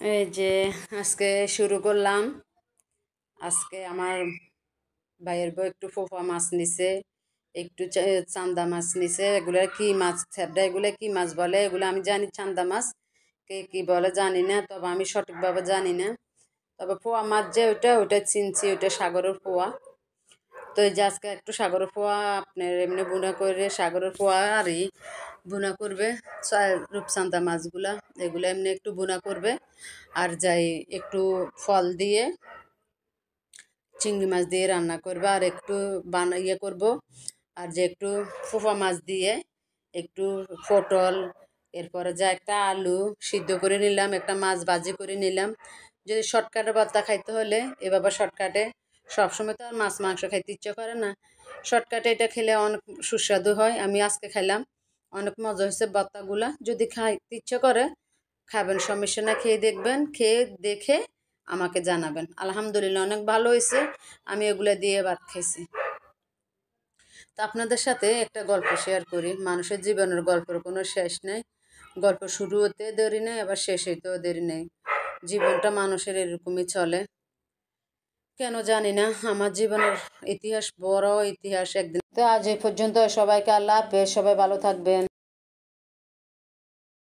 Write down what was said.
এই যে আজকে শুরু করলাম। আজকে আমার ভাইয়ের বউ একটু ফোফা মাছ নিছে, একটু চান্দা মাছ নিছে। এগুলা কি মাছ থ্যাবড়া, এগুলা কি মাছ বলে? এগুলো আমি জানি চান্দা মাছ, কে কি বলে জানি না, তবে আমি সঠিকভাবে জানি না। তবে পোয়া মাছ যে ওইটা চিনছি, ওইটা সাগরের পোয়া। তো এই যে আজকে একটু সাগরের পোয়া আপনার এমনি বুনা করে সাগরের পোয়া আরই বুনা করবে। রূপচান্দা মাছগুলা এগুলো এমনি একটু বুনা করবে। আর যাই একটু ফল দিয়ে চিংড়ি মাছ দিয়ে রান্না করবো, আর একটু ইয়ে করবো। আর যে একটু ফোফা মাছ দিয়ে একটু পটল, এরপরে যা একটা আলু সিদ্ধ করে নিলাম, একটা মাছ ভাজি করে নিলাম। যদি শর্টকাটে ভর্তা খাইতে হলে এভাবে শর্টকাটে, সবসময় তো আর মাছ মাংস খাইতে ইচ্ছে করে না, শর্টকাটে এটা খেলে অনেক সুস্বাদু হয়। আমি আজকে খাইলাম, অনেক মজা হয়েছে ভর্তাগুলা। যদি খাইতে ইচ্ছে করে খাবেন, সমস্যা না, খেয়ে দেখবেন, খেয়ে দেখে আমাকে জানাবেন। আলহামদুলিল্লাহ অনেক ভালো হয়েছে, আমি এগুলো দিয়ে ভাত খাইছি। তো আপনাদের সাথে একটা গল্প শেয়ার করি। মানুষের জীবনের গল্পের কোনো শেষ নেই, গল্প শুরু হতে দেরি নেই, আবার শেষ হইতেও দেরি নেই। জীবনটা মানুষের এরকমই চলে, কেন জানি না। আমার জীবনের ইতিহাস বড় ইতিহাস একদিন। তো আজ এই পর্যন্ত, সবাইকে আল্লাহ হাফেজ, সবাই ভালো থাকবেন।